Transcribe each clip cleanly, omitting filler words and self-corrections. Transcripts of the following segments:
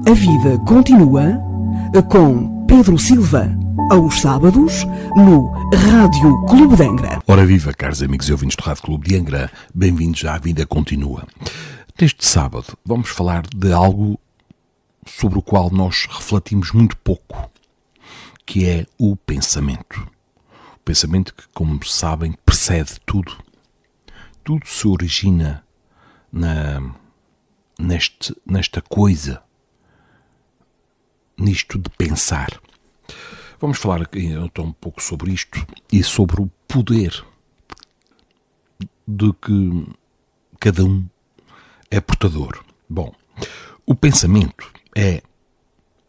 A vida continua com Pedro Silva, aos sábados, no Rádio Clube de Angra. Ora viva, caros amigos e ouvintes do Rádio Clube de Angra, bem-vindos à Vida Continua. Neste sábado vamos falar de algo sobre o qual nós refletimos muito pouco, que é o pensamento. O pensamento que, como sabem, precede tudo. Tudo se origina nesta coisa, nisto de pensar. Vamos falar aqui então um pouco sobre isto e sobre o poder de que cada um é portador. Bom, o pensamento é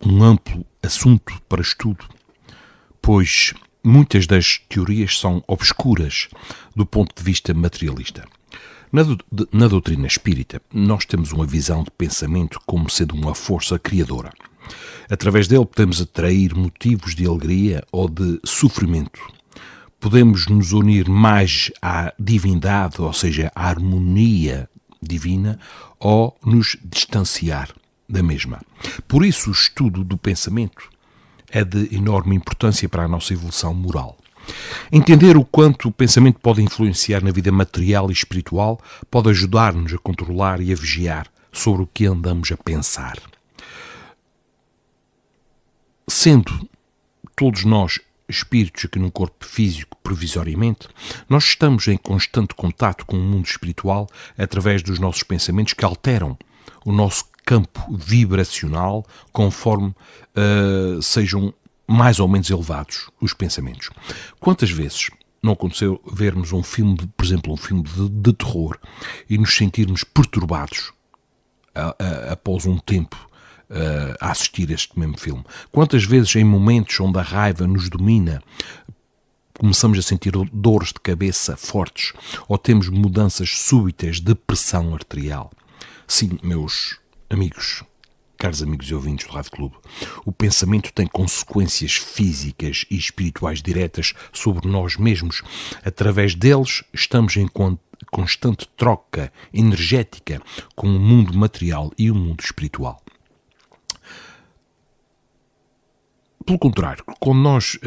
um amplo assunto para estudo, pois muitas das teorias são obscuras do ponto de vista materialista. Na doutrina espírita, nós temos uma visão de pensamento como sendo uma força criadora. Através dele podemos atrair motivos de alegria ou de sofrimento. Podemos nos unir mais à divindade, ou seja, à harmonia divina, ou nos distanciar da mesma. Por isso, o estudo do pensamento é de enorme importância para a nossa evolução moral. Entender o quanto o pensamento pode influenciar na vida material e espiritual pode ajudar-nos a controlar e a vigiar sobre o que andamos a pensar. Sendo todos nós espíritos aqui num corpo físico provisoriamente, nós estamos em constante contato com o mundo espiritual através dos nossos pensamentos que alteram o nosso campo vibracional conforme sejam mais ou menos elevados os pensamentos. Quantas vezes não aconteceu vermos um filme, por exemplo, um filme de terror e nos sentirmos perturbados após um tempo a assistir este mesmo filme? Quantas vezes em momentos onde a raiva nos domina começamos a sentir dores de cabeça fortes ou temos mudanças súbitas de pressão arterial? Sim, meus amigos, caros amigos e ouvintes do Rádio Clube, o pensamento tem consequências físicas e espirituais diretas sobre nós mesmos. Através deles estamos em constante troca energética com o mundo material e o mundo espiritual. Pelo contrário, quando nós,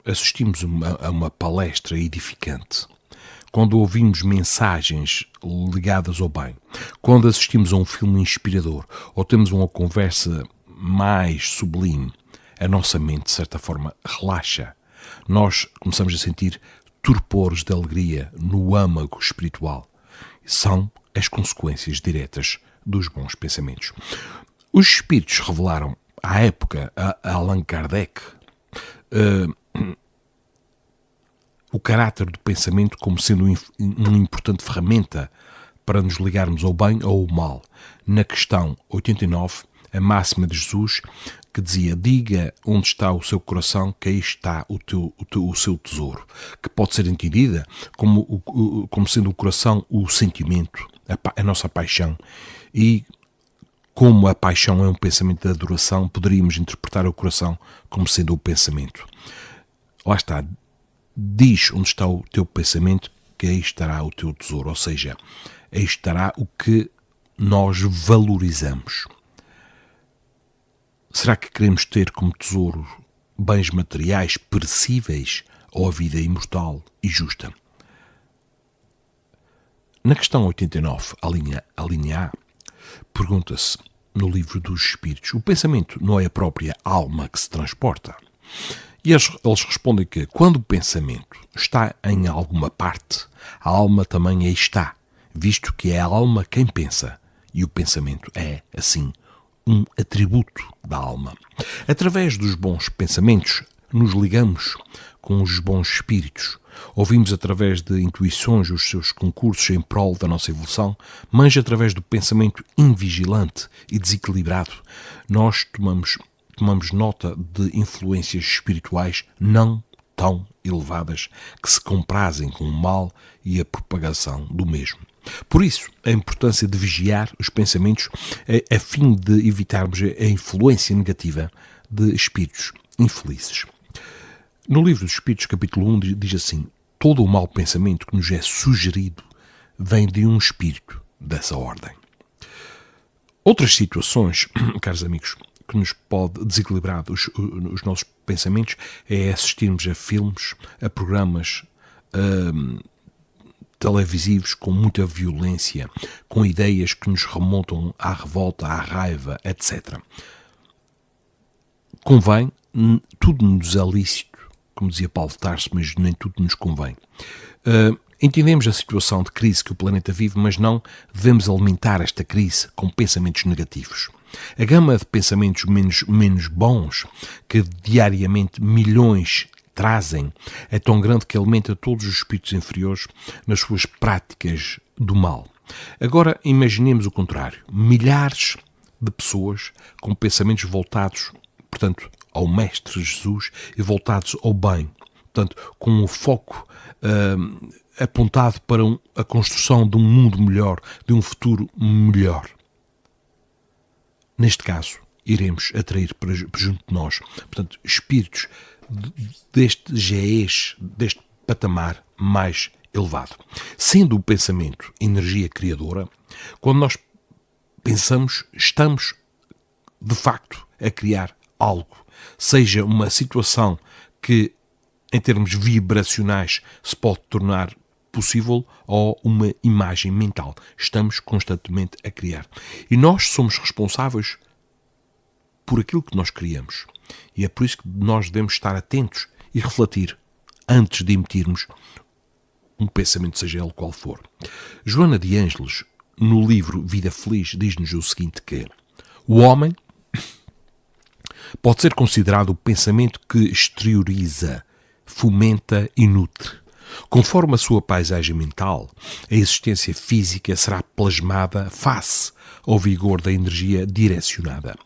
assistimos a uma palestra edificante, quando ouvimos mensagens ligadas ao bem, quando assistimos a um filme inspirador ou temos uma conversa mais sublime, a nossa mente, de certa forma, relaxa. Nós começamos a sentir torpores de alegria no âmago espiritual. São as consequências diretas dos bons pensamentos. Os espíritos revelaram à época a Allan Kardec o caráter do pensamento como sendo uma importante ferramenta para nos ligarmos ao bem ou ao mal. Na questão 89, a máxima de Jesus que dizia: diga onde está o seu coração, que aí está o seu tesouro, que pode ser entendida como sendo o coração o sentimento, a nossa paixão, e como a paixão é um pensamento de adoração, poderíamos interpretar o coração como sendo o pensamento. Lá está, diz onde está o teu pensamento, que aí estará o teu tesouro, ou seja, aí estará o que nós valorizamos. Será que queremos ter como tesouro bens materiais perecíveis ou a vida imortal e justa? Na questão 89, a linha A, pergunta-se no livro dos Espíritos: o pensamento não é a própria alma que se transporta? E eles respondem que quando o pensamento está em alguma parte, a alma também aí está, visto que é a alma quem pensa, e o pensamento é, assim, um atributo da alma. Através dos bons pensamentos, nos ligamos com os bons espíritos, ouvimos através de intuições os seus concursos em prol da nossa evolução, mas através do pensamento invigilante e desequilibrado, nós tomamos nota de influências espirituais não tão elevadas que se comprazem com o mal e a propagação do mesmo. Por isso, a importância de vigiar os pensamentos a fim de evitarmos a influência negativa de espíritos infelizes. No livro dos Espíritos, capítulo 1, diz assim: todo o mau pensamento que nos é sugerido vem de um espírito dessa ordem. Outras situações, caros amigos, que nos pode desequilibrar os nossos pensamentos é assistirmos a filmes, a programas televisivos com muita violência, com ideias que nos remontam à revolta, à raiva, etc. Convém, tudo nos é lícito, como dizia Paulo de Tarso, mas nem tudo nos convém. Entendemos a situação de crise que o planeta vive, mas não devemos alimentar esta crise com pensamentos negativos. A gama de pensamentos menos bons que diariamente milhões trazem é tão grande que alimenta todos os espíritos inferiores nas suas práticas do mal. Agora imaginemos o contrário. Milhares de pessoas com pensamentos voltados, portanto, ao Mestre Jesus e voltados ao bem. Portanto, com o foco apontado para a construção de um mundo melhor, de um futuro melhor. Neste caso, iremos atrair para junto de nós, portanto, espíritos deste GEs, deste patamar mais elevado. Sendo o pensamento energia criadora, quando nós pensamos, estamos de facto a criar algo, seja uma situação que em termos vibracionais se pode tornar possível ou uma imagem mental. Estamos constantemente a criar. E nós somos responsáveis por aquilo que nós criamos. E é por isso que nós devemos estar atentos e refletir antes de emitirmos um pensamento, seja ele qual for. Joana de Ângeles, no livro Vida Feliz, diz-nos o seguinte, que o homem pode ser considerado o pensamento que exterioriza, fomenta e nutre. Conforme a sua paisagem mental, a existência física será plasmada face ao vigor da energia direcionada.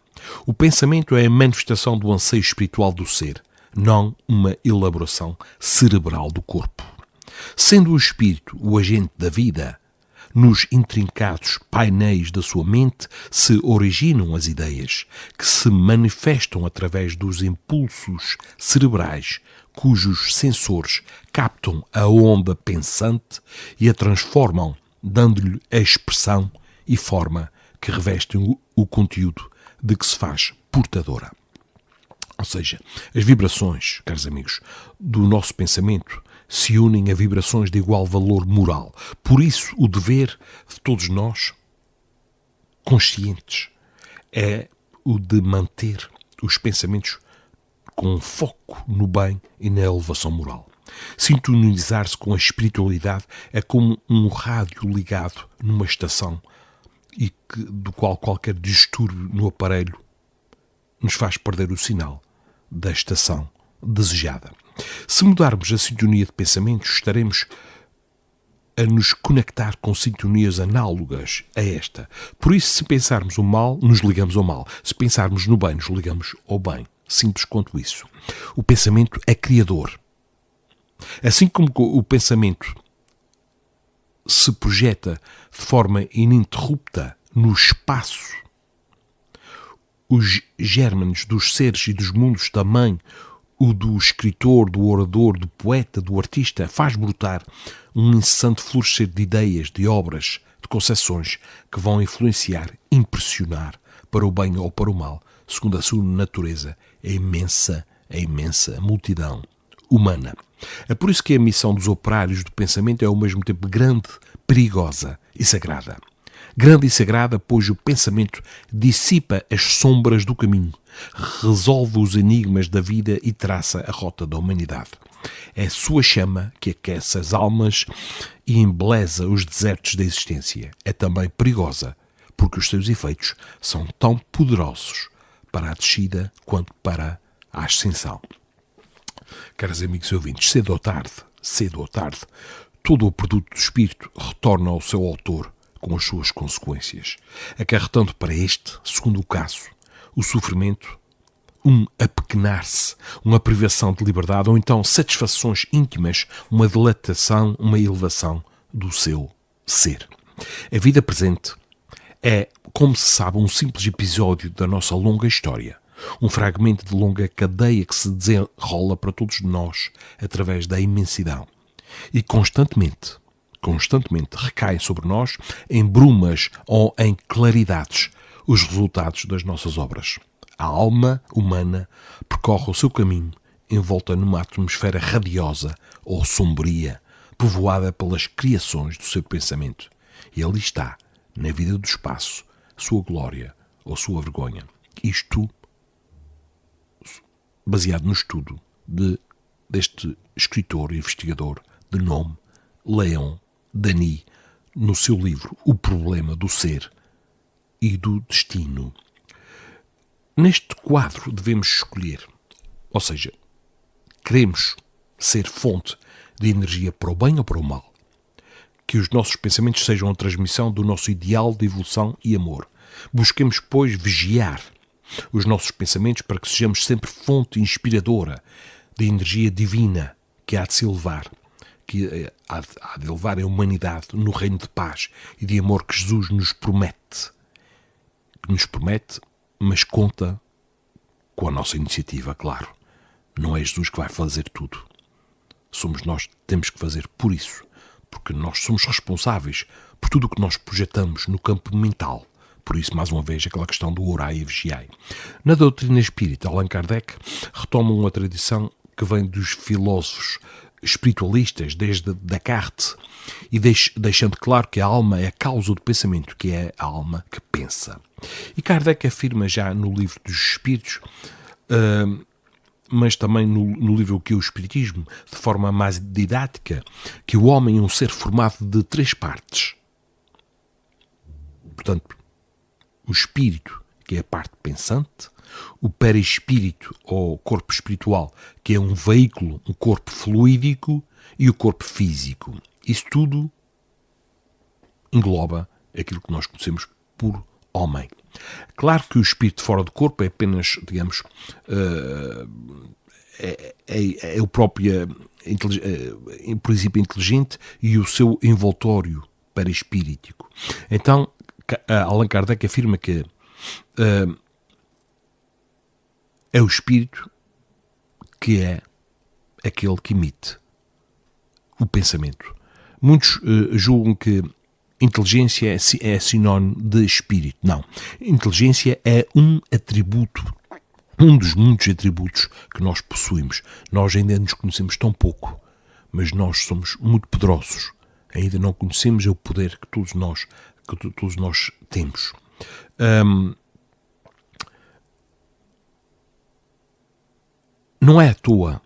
O pensamento é a manifestação do anseio espiritual do ser, não uma elaboração cerebral do corpo. Sendo o espírito o agente da vida, nos intrincados painéis da sua mente se originam as ideias, que se manifestam através dos impulsos cerebrais, cujos sensores captam a onda pensante e a transformam, dando-lhe a expressão e forma que revestem o conteúdo de que se faz portadora. Ou seja, as vibrações, caros amigos, do nosso pensamento se unem a vibrações de igual valor moral. Por isso, o dever de todos nós, conscientes, é o de manter os pensamentos com foco no bem e na elevação moral. Sintonizar-se com a espiritualidade é como um rádio ligado numa estação e do qual qualquer distúrbio no aparelho nos faz perder o sinal da estação desejada. Se mudarmos a sintonia de pensamentos, estaremos a nos conectar com sintonias análogas a esta. Por isso, se pensarmos o mal, nos ligamos ao mal. Se pensarmos no bem, nos ligamos ao bem. Simples quanto isso. O pensamento é criador. Assim como o pensamento se projeta de forma ininterrupta no espaço, os gérmenes dos seres e dos mundos também, o do escritor, do orador, do poeta, do artista, faz brotar um incessante florescer de ideias, de obras, de concepções que vão influenciar, impressionar para o bem ou para o mal, segundo a sua natureza, a imensa multidão humana. É por isso que a missão dos operários do pensamento é ao mesmo tempo grande, perigosa e sagrada. Grande e sagrada, pois o pensamento dissipa as sombras do caminho, resolve os enigmas da vida e traça a rota da humanidade. É a sua chama que aquece as almas e embeleza os desertos da existência. É também perigosa, porque os seus efeitos são tão poderosos para a descida quanto para a ascensão. Caros amigos e ouvintes, cedo ou tarde, todo o produto do espírito retorna ao seu autor com as suas consequências, acarretando para este, segundo o caso, o sofrimento, um apequenar-se, uma privação de liberdade ou então satisfações íntimas, uma dilatação, uma elevação do seu ser. A vida presente é, como se sabe, um simples episódio da nossa longa história, um fragmento de longa cadeia que se desenrola para todos nós através da imensidão e constantemente recaem sobre nós em brumas ou em claridades, os resultados das nossas obras. A alma humana percorre o seu caminho envolta numa atmosfera radiosa ou sombria, povoada pelas criações do seu pensamento. E ali está, na vida do espaço, sua glória ou sua vergonha. Isto baseado no estudo deste escritor e investigador de nome Leon Denis, no seu livro O Problema do Ser e do Destino. Neste quadro devemos escolher, ou seja, queremos ser fonte de energia para o bem ou para o mal. Que os nossos pensamentos sejam a transmissão do nosso ideal de evolução e amor. Busquemos, pois, vigiar os nossos pensamentos para que sejamos sempre fonte inspiradora de energia divina que há de se elevar, que há de elevar a humanidade no reino de paz e de amor que Jesus nos promete. Que nos promete, mas conta com a nossa iniciativa, claro. Não é Jesus que vai fazer tudo. Somos nós que temos que fazer por isso, porque nós somos responsáveis por tudo o que nós projetamos no campo mental. Por isso, mais uma vez, aquela questão do orai e vigiai. Na doutrina espírita, Allan Kardec retoma uma tradição que vem dos filósofos espiritualistas, desde Descartes, e deixando claro que a alma é a causa do pensamento, que é a alma que pensa. E Kardec afirma já no livro dos Espíritos, mas também no livro O que é o Espiritismo, de forma mais didática, que o homem é um ser formado de 3 partes. Portanto, o espírito, que é a parte pensante, o perispírito, ou corpo espiritual, que é um veículo, um corpo fluídico, e o corpo físico. Isso tudo engloba aquilo que nós conhecemos por homem. Claro que o espírito fora do corpo é apenas, digamos, é o próprio princípio inteligente e o seu envoltório perispíritico. Então, Allan Kardec afirma que é o espírito que é aquele que emite o pensamento. Muitos julgam que inteligência é sinónimo de espírito. Não. Inteligência é um atributo, um dos muitos atributos que nós possuímos. Nós ainda nos conhecemos tão pouco, mas nós somos muito poderosos. Ainda não conhecemos o poder que todos nós temos. Não é à toa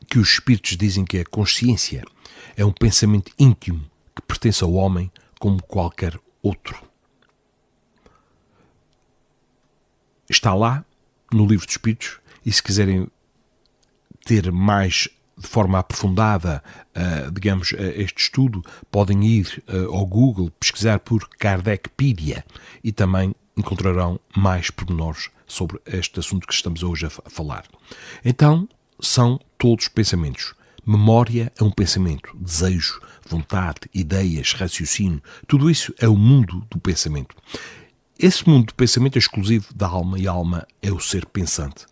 que os espíritos dizem que a consciência é um pensamento íntimo que pertence ao homem como qualquer outro. Está lá no livro dos Espíritos, e se quiserem ter mais de forma aprofundada, digamos, este estudo, podem ir ao Google, pesquisar por Kardecpedia e também encontrarão mais pormenores sobre este assunto que estamos hoje a falar. Então, são todos pensamentos. Memória é um pensamento, desejo, vontade, ideias, raciocínio, tudo isso é o mundo do pensamento. Esse mundo do pensamento é exclusivo da alma, e a alma é o ser pensante.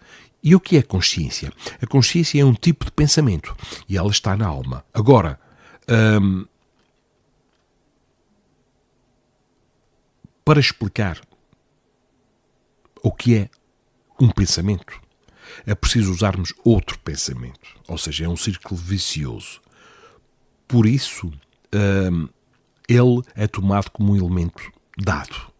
E o que é consciência? A consciência é um tipo de pensamento e ela está na alma. Agora, para explicar o que é um pensamento, é preciso usarmos outro pensamento, ou seja, é um círculo vicioso. Por isso, ele é tomado como um elemento dado.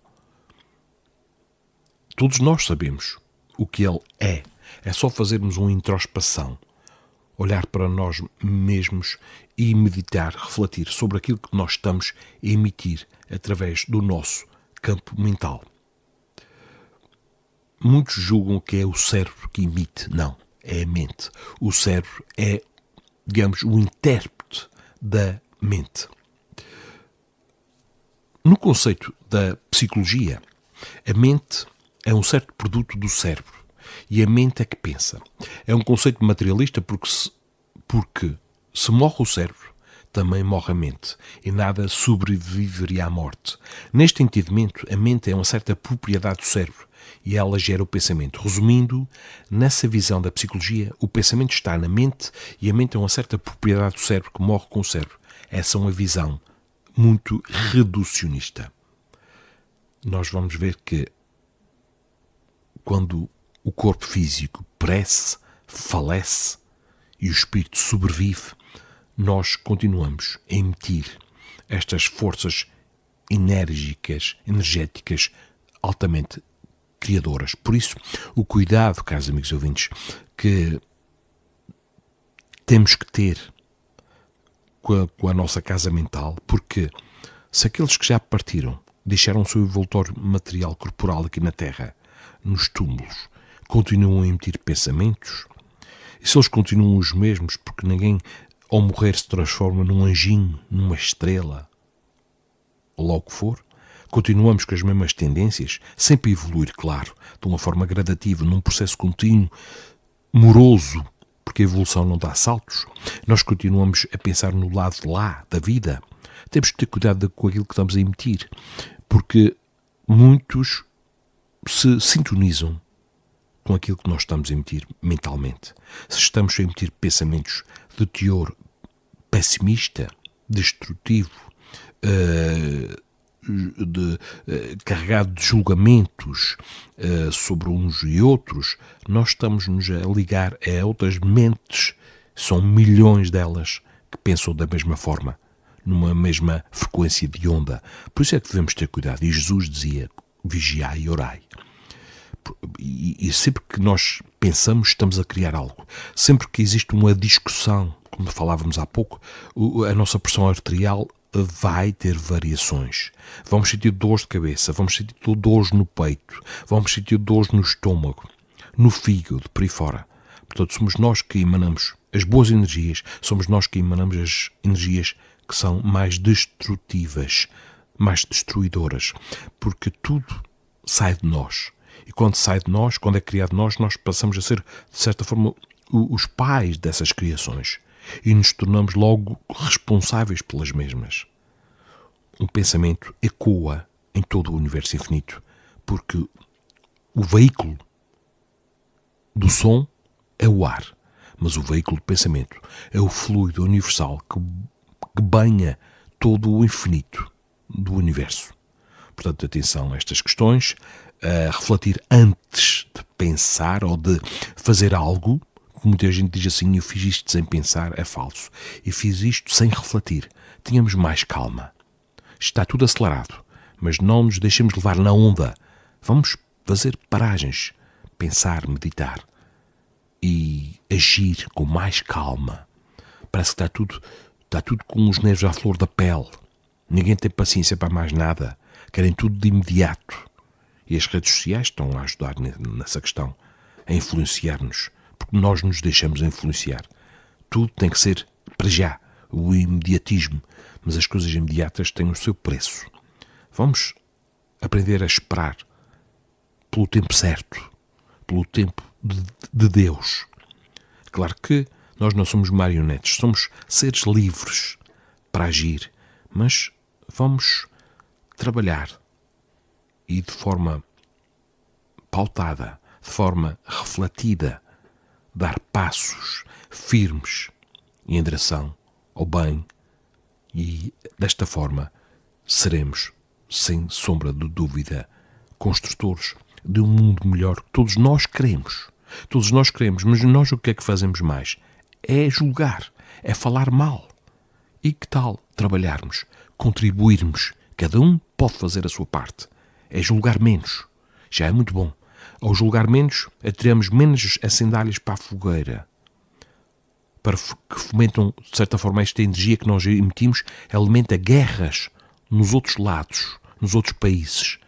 Todos nós sabemos o que ele é. É só fazermos uma introspeção, olhar para nós mesmos e meditar, refletir sobre aquilo que nós estamos a emitir através do nosso campo mental. Muitos julgam que é o cérebro que emite. Não, é a mente. O cérebro é, digamos, o intérprete da mente. No conceito da psicologia, a mente é um certo produto do cérebro e a mente é que pensa. É um conceito materialista porque se morre o cérebro, também morre a mente, e nada sobreviveria à morte. Neste entendimento, a mente é uma certa propriedade do cérebro e ela gera o pensamento. Resumindo, nessa visão da psicologia, o pensamento está na mente e a mente é uma certa propriedade do cérebro que morre com o cérebro. Essa é uma visão muito reducionista. Nós vamos ver que quando o corpo físico perece, falece e o espírito sobrevive, nós continuamos a emitir estas forças energéticas, altamente criadoras. Por isso, o cuidado, caros amigos ouvintes, que temos que ter com a nossa casa mental, porque se aqueles que já partiram deixaram o seu envoltório material corporal aqui na Terra, nos túmulos, continuam a emitir pensamentos, e se eles continuam os mesmos, porque ninguém ao morrer se transforma num anjinho, numa estrela, ou lá o que for, continuamos com as mesmas tendências, sempre a evoluir, claro, de uma forma gradativa, num processo contínuo, moroso, porque a evolução não dá saltos. Nós continuamos a pensar no lado de lá, da vida. Temos que ter cuidado com aquilo que estamos a emitir, porque muitos se sintonizam com aquilo que nós estamos a emitir mentalmente. Se estamos a emitir pensamentos de teor pessimista, destrutivo, carregado de julgamentos sobre uns e outros, nós estamos-nos a ligar a outras mentes, são milhões delas, que pensam da mesma forma, numa mesma frequência de onda. Por isso é que devemos ter cuidado. E Jesus dizia, vigiai e orai. E sempre que nós pensamos, estamos a criar algo. Sempre que existe uma discussão, como falávamos há pouco, a nossa pressão arterial vai ter variações. Vamos sentir dores de cabeça, vamos sentir dores no peito, vamos sentir dores no estômago, no fígado, por aí fora. Portanto, somos nós que emanamos as boas energias, somos nós que emanamos as energias que são mais destrutivas, mais destruidoras, porque tudo sai de nós. E quando sai de nós, quando é criado de nós, nós passamos a ser, de certa forma, os pais dessas criações. E nos tornamos logo responsáveis pelas mesmas. Um pensamento ecoa em todo o universo infinito, porque o veículo do som é o ar, mas o veículo do pensamento é o fluido universal que banha todo o infinito do universo. Portanto, atenção a estas questões, a refletir antes de pensar ou de fazer algo. Muita gente diz assim, eu fiz isto sem pensar, é falso. Eu fiz isto sem refletir. Tínhamos mais calma. Está tudo acelerado, mas não nos deixemos levar na onda. Vamos fazer paragens, pensar, meditar e agir com mais calma. Parece que está tudo com os nervos à flor da pele. Ninguém tem paciência para mais nada. Querem tudo de imediato. E as redes sociais estão a ajudar nessa questão, a influenciar-nos. Porque nós nos deixamos influenciar. Tudo tem que ser para já, o imediatismo. Mas as coisas imediatas têm o seu preço. Vamos aprender a esperar pelo tempo certo, pelo tempo de Deus. Claro que nós não somos marionetes, somos seres livres para agir, mas vamos trabalhar e de forma pautada, de forma refletida, dar passos firmes em direção ao bem e, desta forma, seremos, sem sombra de dúvida, construtores de um mundo melhor que todos nós queremos. Todos nós queremos, mas nós o que é que fazemos mais? É julgar, é falar mal. E que tal trabalharmos, contribuirmos? Cada um pode fazer a sua parte. É julgar menos. Já é muito bom. Ao julgar menos, atiramos menos as sandálias para a fogueira. Para que fomentam, de certa forma, esta energia que nós emitimos, alimenta guerras nos outros lados, nos outros países.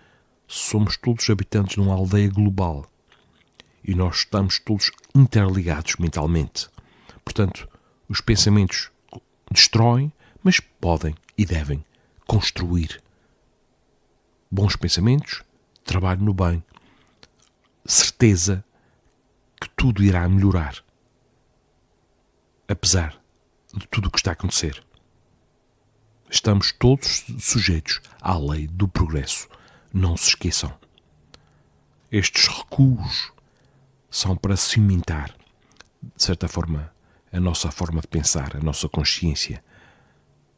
Somos todos habitantes de uma aldeia global. E nós estamos todos interligados mentalmente. Portanto, os pensamentos destroem, mas podem e devem construir. Bons pensamentos, trabalho no bem, certeza que tudo irá melhorar, apesar de tudo o que está a acontecer. Estamos todos sujeitos à lei do progresso. Não se esqueçam. Estes recuos são para cimentar, de certa forma, a nossa forma de pensar, a nossa consciência,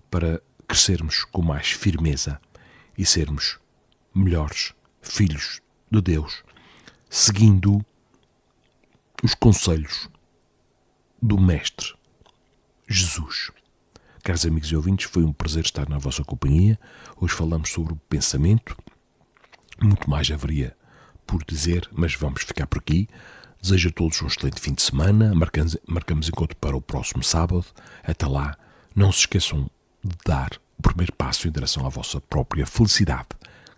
para crescermos com mais firmeza e sermos melhores filhos de Deus, seguindo os conselhos do Mestre Jesus. Caros amigos e ouvintes, foi um prazer estar na vossa companhia. Hoje falamos sobre o pensamento. Muito mais haveria por dizer, mas vamos ficar por aqui. Desejo a todos um excelente fim de semana. Marcamos encontro para o próximo sábado. Até lá, não se esqueçam de dar o primeiro passo em direção à vossa própria felicidade,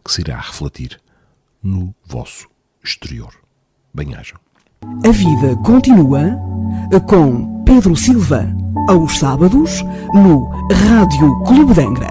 que se irá refletir no vosso exterior. Bem-ajam. A vida continua com Pedro Silva, aos sábados, no Rádio Clube de Angra.